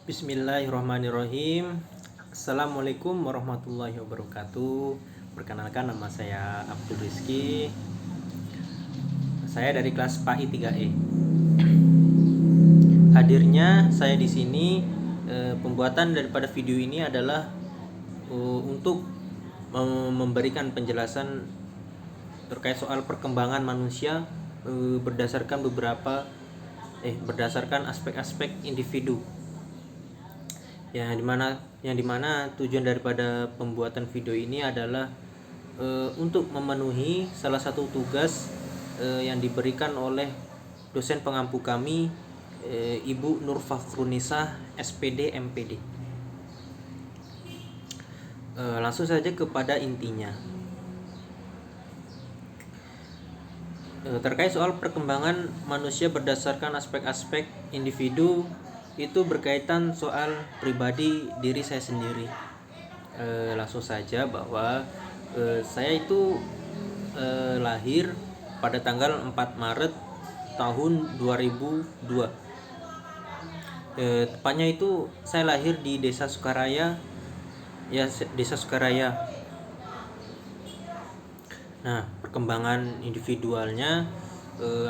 Bismillahirrahmanirrahim. Assalamualaikum warahmatullahi wabarakatuh. Perkenalkan, nama saya Abdul Rizky. Saya dari kelas PAI 3E. Hadirnya saya di sini, pembuatan daripada video ini adalah untuk memberikan penjelasan terkait soal perkembangan manusia berdasarkan aspek-aspek individu. Yang dimana tujuan daripada pembuatan video ini adalah untuk memenuhi salah satu tugas yang diberikan oleh dosen pengampu kami, Ibu Nur Fakhrunisa, SPD MPD. Langsung saja kepada intinya. Terkait soal perkembangan manusia berdasarkan aspek-aspek individu, itu berkaitan soal pribadi diri saya sendiri. Langsung saja bahwa saya itu lahir pada tanggal 4 Maret tahun 2002. Tepatnya itu saya lahir di Desa Sukaraya, Desa Sukaraya. Nah, perkembangan individualnya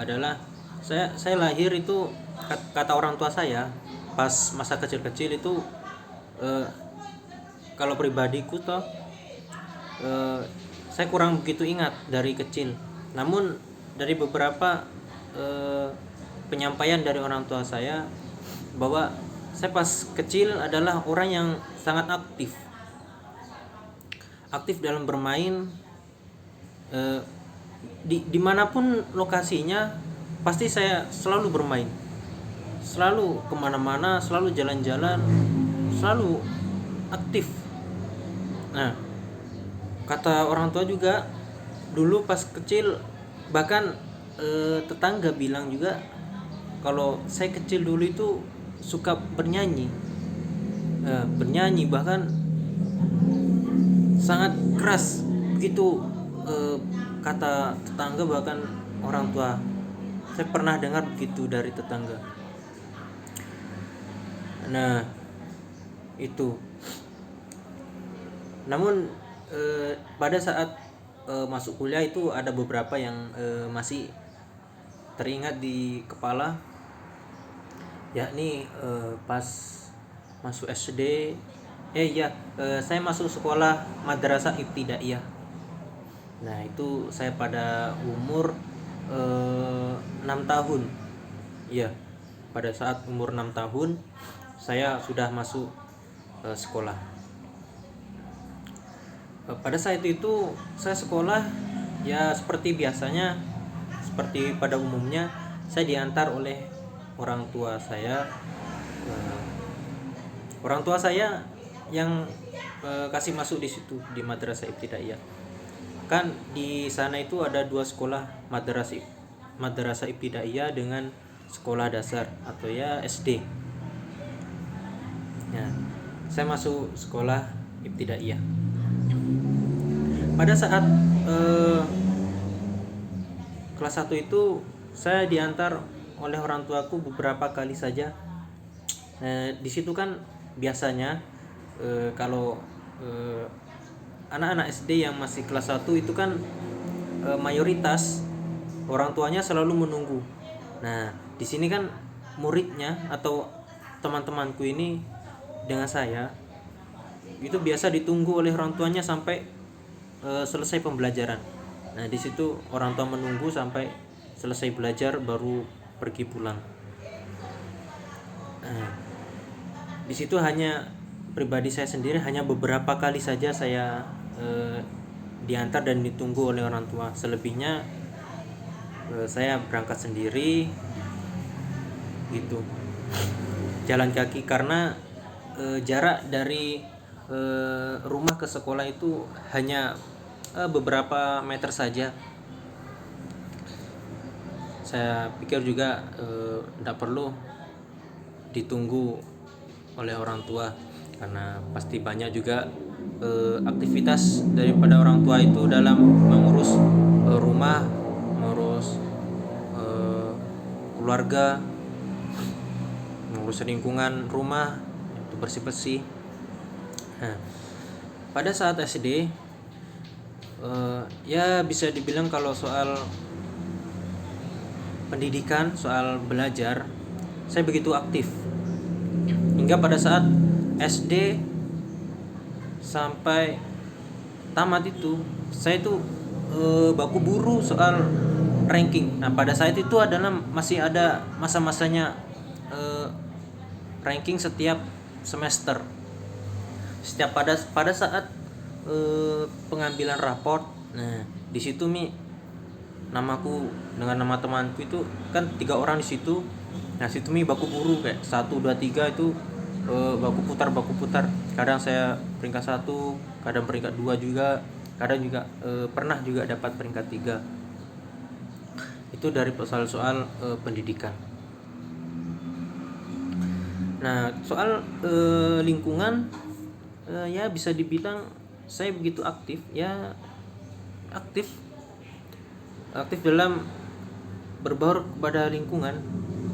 adalah saya lahir itu, kata orang tua saya pas masa kecil-kecil itu, kalau pribadiku toh saya kurang begitu ingat dari kecil. Namun dari beberapa penyampaian dari orang tua saya bahwa saya pas kecil adalah orang yang sangat aktif dalam bermain. Dimanapun lokasinya pasti saya selalu bermain, selalu kemana-mana, selalu jalan-jalan, selalu aktif. Nah, kata orang tua juga dulu pas kecil, bahkan tetangga bilang juga kalau saya kecil dulu itu suka bernyanyi, bahkan sangat keras begitu. Kata tetangga, bahkan orang tua saya pernah dengar begitu dari tetangga. Nah, itu. Namun pada saat masuk kuliah itu ada beberapa yang masih teringat di kepala, yakni pas masuk SD, saya masuk sekolah Madrasah Ibtidaiyah. Nah, itu saya pada umur 6 tahun. Ya, pada saat umur 6 tahun saya sudah masuk sekolah. Pada saat itu saya sekolah ya seperti biasanya, seperti pada umumnya, saya diantar oleh orang tua saya. Orang tua saya yang kasih masuk di situ, di Madrasah Ibtidaiyah. Kan di sana itu ada dua sekolah, Madrasah Ibtidaiyah dengan sekolah dasar atau ya SD. Ya, saya masuk sekolah Ibtidaiyah. Pada saat kelas 1 itu saya diantar oleh orang tuaku beberapa kali saja. Di situ kan biasanya kalau anak-anak SD yang masih kelas 1 itu kan mayoritas orang tuanya selalu menunggu. Nah, di sini kan muridnya atau teman-temanku ini dengan saya itu biasa ditunggu oleh orang tuanya sampai selesai pembelajaran. Nah, di situ orang tua menunggu sampai selesai belajar baru pergi pulang. Nah, di situ hanya pribadi saya sendiri, hanya beberapa kali saja saya diantar dan ditunggu oleh orang tua. Selebihnya saya berangkat sendiri gitu, jalan kaki, karena jarak dari rumah ke sekolah itu hanya beberapa meter saja. Saya pikir juga tidak perlu ditunggu oleh orang tua, karena pasti banyak juga aktivitas daripada orang tua itu dalam mengurus rumah, mengurus keluarga, mengurus lingkungan rumah, untuk bersih-bersih. Nah, pada saat SD ya bisa dibilang kalau soal pendidikan, soal belajar, saya begitu aktif. Hingga pada saat SD sampai tamat itu, saya itu baku buru soal ranking. Nah, pada saat itu adalah masih ada masa-masanya ranking setiap semester. Setiap pada saat pengambilan raport, nah di situ namaku dengan nama temanku itu kan 3 orang di situ. Nah situ baku buru kayak 1, 2, 3 itu baku putar. Kadang saya peringkat 1, kadang peringkat 2 juga, kadang juga pernah juga dapat peringkat 3. Itu dari soal pendidikan. Nah soal lingkungan, ya bisa dibilang saya begitu aktif, ya aktif dalam berbaur kepada lingkungan,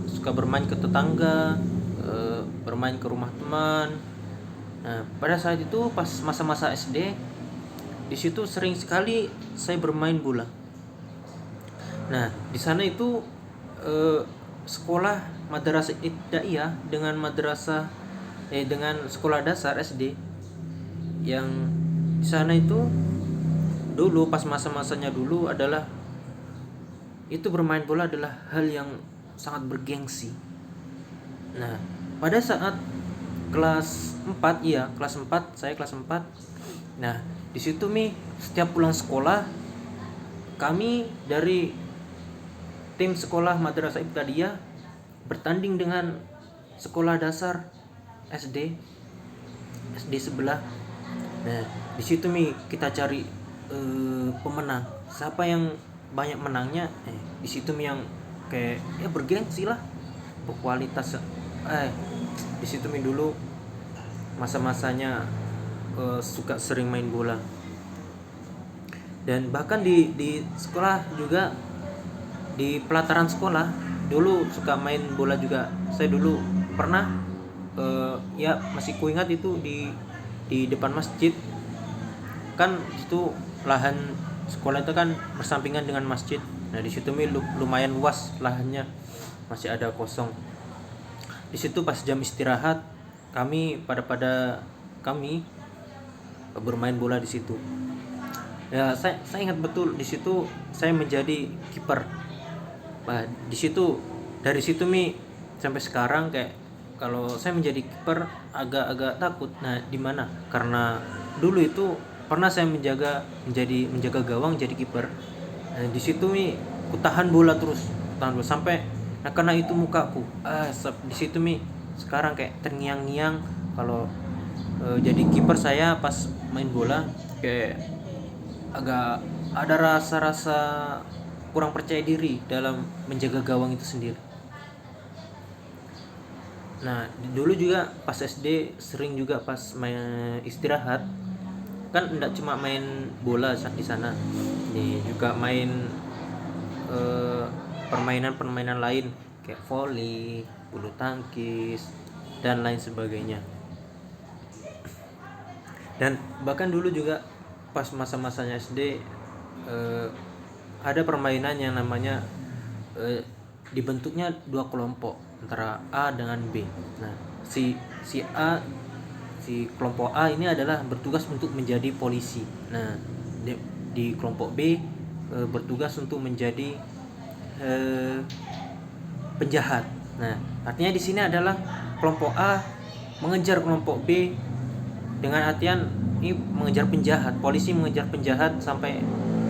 suka bermain ke tetangga, bermain ke rumah teman. Nah pada saat itu pas masa-masa SD, di situ sering sekali saya bermain bola. Nah di sana itu sekolah madrasah ibtidaiyah dengan dengan sekolah dasar SD, yang di sana itu dulu pas masa-masanya dulu adalah itu bermain bola adalah hal yang sangat bergengsi. Nah pada saat kelas 4, saya kelas 4. Nah di situ setiap pulang sekolah, kami dari tim sekolah madrasah ibtidaiyah bertanding dengan sekolah dasar SD sebelah. Nah di situ kita cari pemenang, siapa yang banyak menangnya. Di situ yang kayak ya bergengsi lah, berkualitas. Di situ dulu masa-masanya suka sering main bola. Dan bahkan di sekolah juga, di pelataran sekolah dulu suka main bola juga. Saya dulu pernah ya masih kuingat itu di depan masjid kan, itu lahan sekolah itu kan bersampingan dengan masjid. Nah di situ lumayan luas lahannya, masih ada kosong. Di situ pas jam istirahat kami bermain bola di situ. Ya saya ingat betul di situ saya menjadi kiper. Nah di situ, dari situ sampai sekarang kayak kalau saya menjadi kiper agak takut. Nah di mana? Karena dulu itu pernah saya menjaga gawang, jadi kiper. Nah di situ ku tahan bola terus sampai karena itu mukaku di situ sekarang kayak terngiang-ngiang kalau jadi kiper. Saya pas main bola kayak agak ada rasa kurang percaya diri dalam menjaga gawang itu sendiri. Nah dulu juga pas SD sering juga pas main istirahat kan, enggak cuma main bola di sana, juga main permainan lain kayak voli, bulu tangkis dan lain sebagainya. Dan bahkan dulu juga pas masa-masanya SD ada permainan yang namanya dibentuknya 2 kelompok antara A dengan B. Nah si kelompok A ini adalah bertugas untuk menjadi polisi. Nah di kelompok B bertugas untuk menjadi penjahat. Nah artinya di sini adalah kelompok A mengejar kelompok B dengan artian ini mengejar penjahat, polisi mengejar penjahat sampai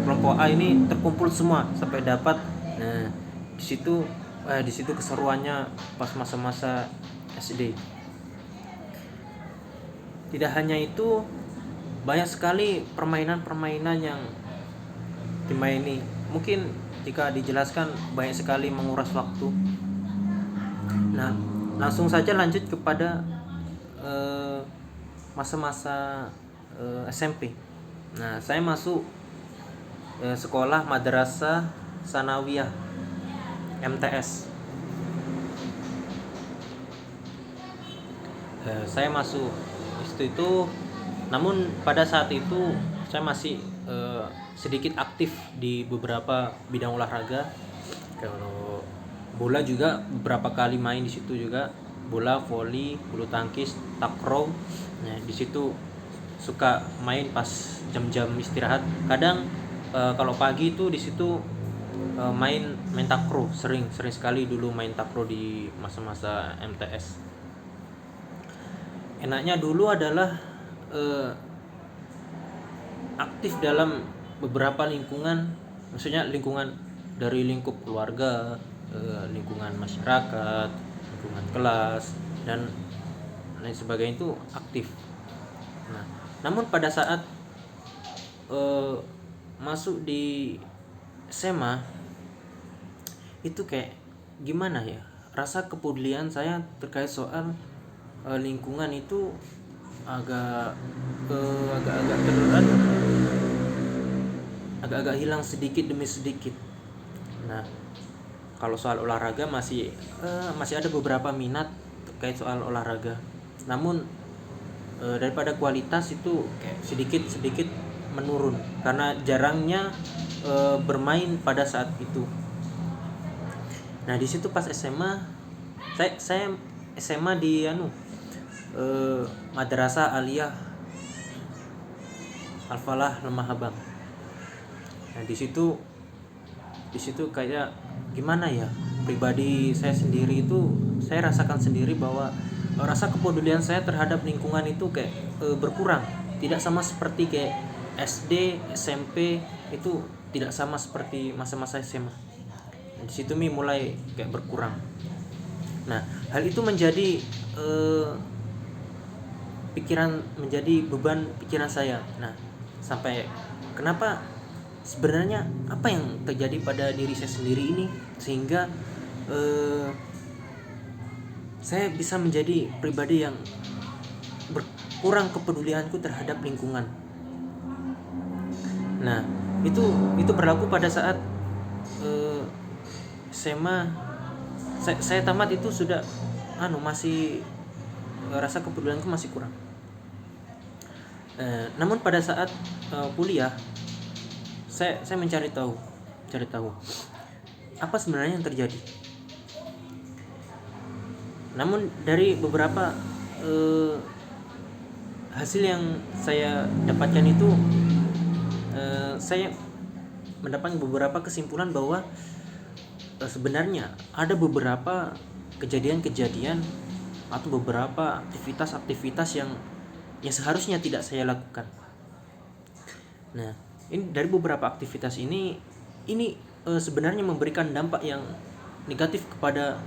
kelompok A ini terkumpul semua sampai dapat. Nah di situ keseruannya pas masa-masa SD. Tidak hanya itu, banyak sekali permainan yang dimaini. Mungkin jika dijelaskan banyak sekali menguras waktu. Nah, langsung saja lanjut kepada masa-masa SMP. Nah, saya masuk sekolah Madrasah Sanawiyah MTS. Saya masuk itu, namun pada saat itu saya masih sedikit aktif di beberapa bidang olahraga. Kalau bola juga beberapa kali main di situ juga, bola, voli, bulu tangkis, takraw. Nah di situ suka main pas jam-jam istirahat. Kadang kalau pagi itu di situ main takraw, sering sekali dulu main takraw di masa-masa MTS. Enaknya dulu adalah aktif dalam beberapa lingkungan, maksudnya lingkungan dari lingkup keluarga, lingkungan masyarakat, lingkungan kelas, dan lain sebagainya itu aktif. Nah, namun pada saat masuk di SMA itu kayak gimana ya, rasa kepedulian saya terkait soal lingkungan itu agak hilang sedikit demi sedikit. Nah, kalau soal olahraga masih ada beberapa minat terkait soal olahraga. Namun daripada kualitas itu kayak sedikit menurun karena jarangnya bermain pada saat itu. Nah, di situ pas SMA saya SMA di Madrasah Aliyah Al-Falah Lemah Abang. Nah, di situ kayak gimana ya, pribadi saya sendiri itu saya rasakan sendiri bahwa rasa kepedulian saya terhadap lingkungan itu kayak berkurang. Tidak sama seperti kayak SD, SMP, itu tidak sama seperti masa-masa SMA. Di situ mulai kayak berkurang. Nah, hal itu menjadi menjadi beban pikiran saya. Nah, sampai kenapa sebenarnya apa yang terjadi pada diri saya sendiri ini sehingga saya bisa menjadi pribadi yang berkurang kepedulianku terhadap lingkungan. Nah, itu berlaku pada saat SMA. Saya tamat itu sudah masih rasa kepedulianku masih kurang. Namun pada saat kuliah saya mencari tahu apa sebenarnya yang terjadi. Namun dari beberapa hasil yang saya dapatkan itu saya mendapatkan beberapa kesimpulan bahwa sebenarnya ada beberapa kejadian-kejadian atau beberapa aktivitas yang seharusnya tidak saya lakukan. Nah, ini dari beberapa aktivitas ini sebenarnya memberikan dampak yang negatif kepada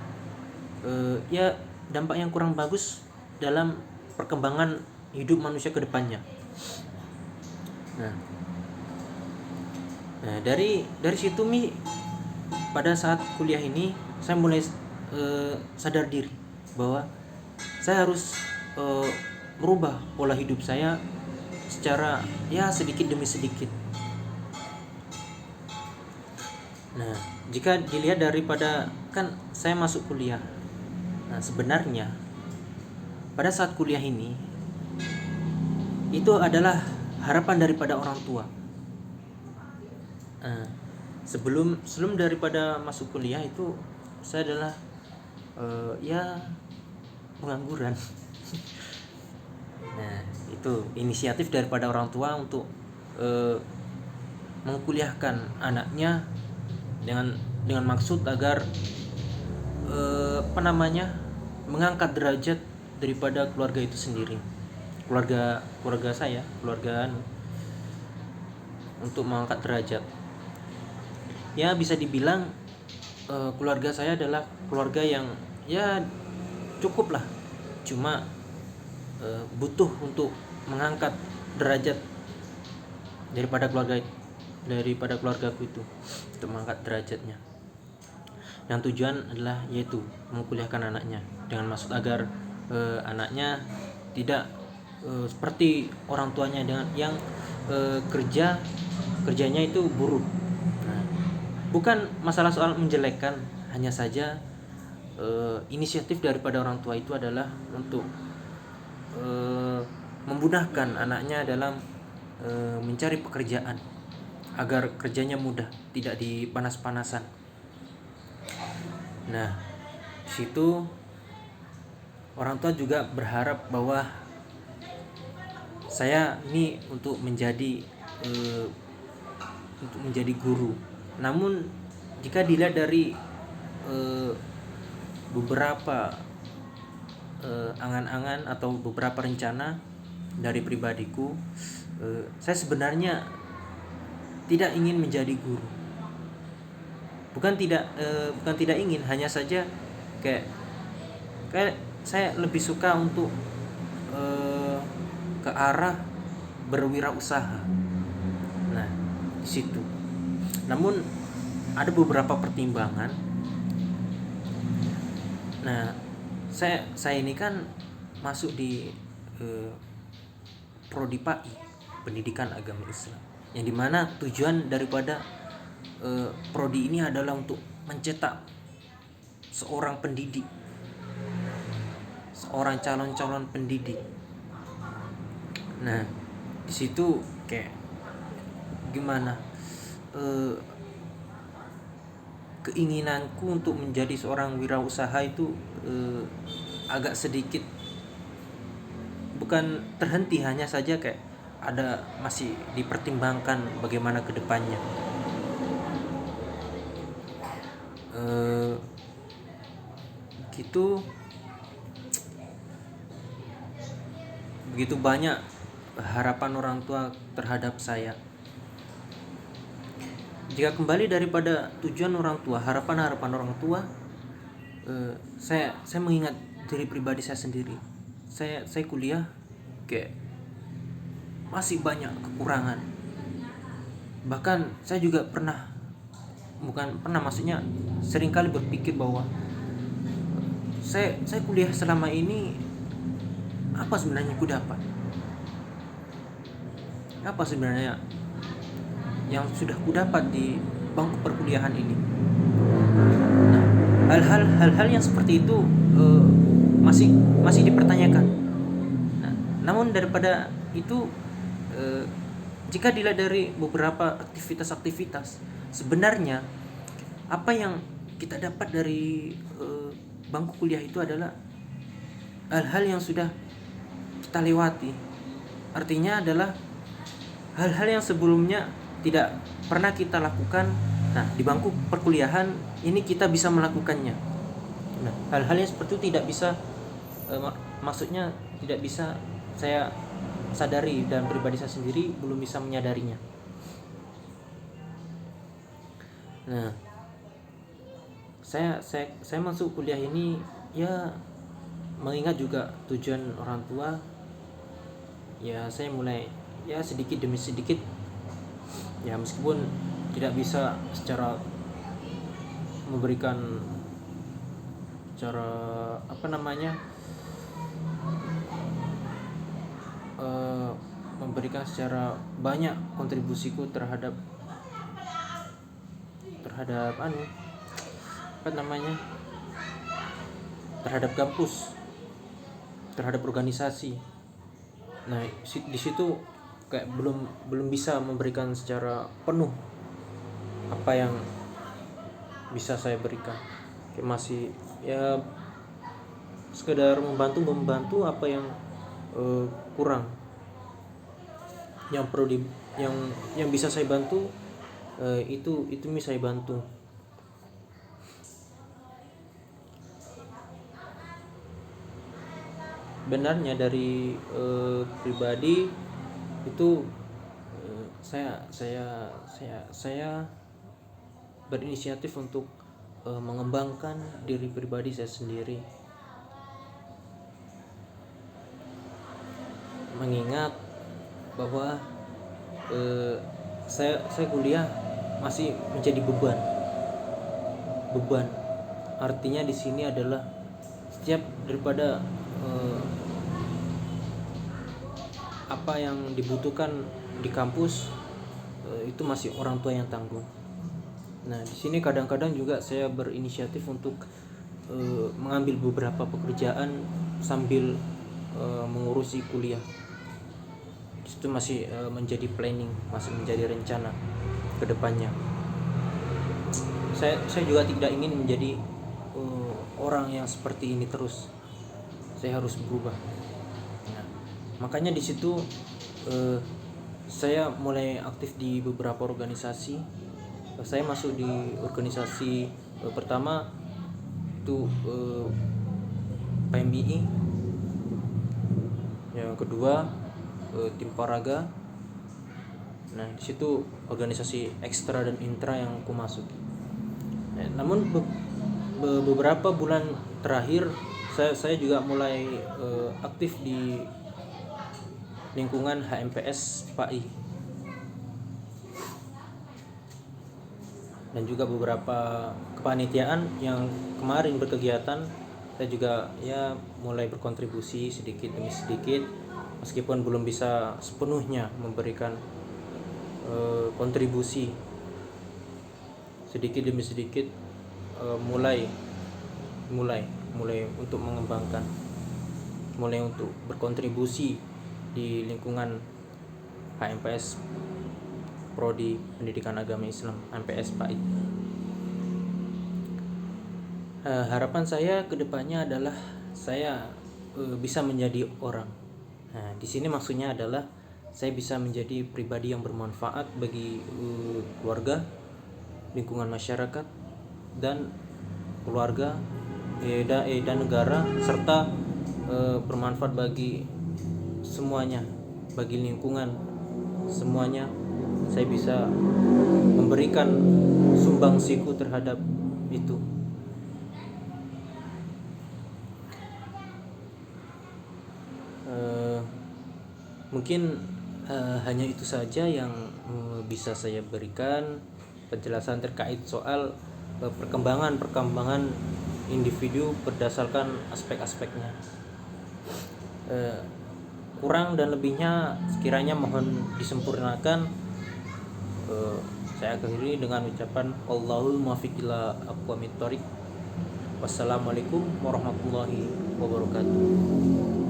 dampak yang kurang bagus dalam perkembangan hidup manusia ke depannya. Nah, dari situ pada saat kuliah ini saya mulai sadar diri bahwa saya harus merubah pola hidup saya secara sedikit demi sedikit. Nah, jika dilihat daripada kan saya masuk kuliah. Nah, sebenarnya pada saat kuliah ini itu adalah harapan daripada orang tua. Sebelum daripada masuk kuliah itu saya adalah pengangguran. Nah, itu inisiatif daripada orang tua untuk mengkuliahkan anaknya dengan maksud agar mengangkat derajat daripada keluarga itu sendiri. Keluarga saya, untuk mengangkat derajat. Ya, bisa dibilang keluarga saya adalah keluarga yang cukup lah, cuma butuh untuk mengangkat derajat daripada keluargaku itu, untuk mengangkat derajatnya. Yang tujuan adalah yaitu mengkuliahkan anaknya dengan maksud agar anaknya tidak seperti orang tuanya dengan yang kerjanya itu buruh. Nah, bukan masalah soal menjelekkan, hanya saja inisiatif daripada orang tua itu adalah untuk memudahkan anaknya dalam mencari pekerjaan agar kerjanya mudah, tidak dipanas-panasan. Nah, di situ orang tua juga berharap bahwa saya ini untuk menjadi guru. Namun jika dilihat dari beberapa angan-angan atau beberapa rencana dari pribadiku, saya sebenarnya tidak ingin menjadi guru. Bukan tidak ingin, hanya saja kayak saya lebih suka untuk ke arah berwirausaha. Nah, di situ. Namun ada beberapa pertimbangan. Nah, saya ini kan masuk di prodi PAI, Pendidikan Agama Islam, yang dimana tujuan daripada prodi ini adalah untuk mencetak seorang pendidik, seorang calon pendidik. Nah, di situ kayak gimana, keinginanku untuk menjadi seorang wirausaha itu agak sedikit, bukan terhenti, hanya saja kayak ada masih dipertimbangkan bagaimana ke depannya. Begitu banyak harapan orang tua terhadap saya. Jika kembali daripada tujuan orang tua, harapan orang tua, saya mengingat dari pribadi saya sendiri. Saya kuliah kayak masih banyak kekurangan. Bahkan saya juga maksudnya seringkali berpikir bahwa saya kuliah selama ini, apa sebenarnya ku dapat? Apa sebenarnya yang sudah ku dapat di bangku perkuliahan ini? Nah, hal-hal yang seperti itu masih dipertanyakan. Nah, namun daripada itu, jika dilihat dari beberapa aktivitas, sebenarnya apa yang kita dapat dari bangku kuliah itu adalah hal-hal yang sudah kita lewati. Artinya adalah hal-hal yang sebelumnya tidak pernah kita lakukan. Nah, di bangku perkuliahan ini kita bisa melakukannya. Nah, hal-hal yang seperti itu tidak bisa maksudnya tidak bisa saya sadari, dan pribadi saya sendiri belum bisa menyadarinya. Nah, saya masuk kuliah ini ya mengingat juga tujuan orang tua. Ya, saya mulai ya sedikit demi sedikit, ya meskipun tidak bisa secara memberikan memberikan secara banyak kontribusiku terhadap terhadap kampus, terhadap organisasi. Nah, di situ kayak belum bisa memberikan secara penuh apa yang bisa saya berikan. Kayak masih ya sekedar membantu apa yang kurang, yang perlu yang bisa saya bantu, itu bisa saya bantu. Benarnya dari pribadi itu, saya berinisiatif untuk mengembangkan diri pribadi saya sendiri, mengingat bahwa saya kuliah masih menjadi beban. Artinya di sini adalah setiap daripada apa yang dibutuhkan di kampus, itu masih orang tua yang tanggung. Nah, di sini kadang-kadang juga saya berinisiatif untuk mengambil beberapa pekerjaan sambil mengurusi kuliah. Itu masih menjadi planning, masih menjadi rencana ke depannya. Saya juga tidak ingin menjadi orang yang seperti ini terus. Saya harus berubah. Nah, makanya di situ saya mulai aktif di beberapa organisasi. Saya masuk di organisasi pertama itu PMII, yang kedua tim Paraga. Nah, di situ organisasi ekstra dan intra yang aku masuk. Namun beberapa bulan terakhir saya juga mulai aktif di lingkungan HMPS PAI dan juga beberapa kepanitiaan yang kemarin berkegiatan. Saya juga ya mulai berkontribusi sedikit demi sedikit, meskipun belum bisa sepenuhnya memberikan kontribusi. Sedikit demi sedikit mulai untuk mengembangkan, mulai untuk berkontribusi di lingkungan HMPS Prodi Pendidikan Agama Islam HMPS PAI. Harapan saya ke depannya adalah saya bisa menjadi orang. Nah, di sini maksudnya adalah saya bisa menjadi pribadi yang bermanfaat bagi keluarga, lingkungan masyarakat, dan keluarga dan negara, serta bermanfaat bagi semuanya, bagi lingkungan semuanya. Saya bisa memberikan sumbangsiku terhadap itu. Mungkin hanya itu saja yang bisa saya berikan penjelasan terkait soal perkembangan individu berdasarkan aspek-aspeknya. Kurang dan lebihnya sekiranya mohon disempurnakan. Saya akhiri dengan ucapan Allahul muwaffiq ila aqwamit thoriq. Wassalamualaikum warahmatullahi wabarakatuh.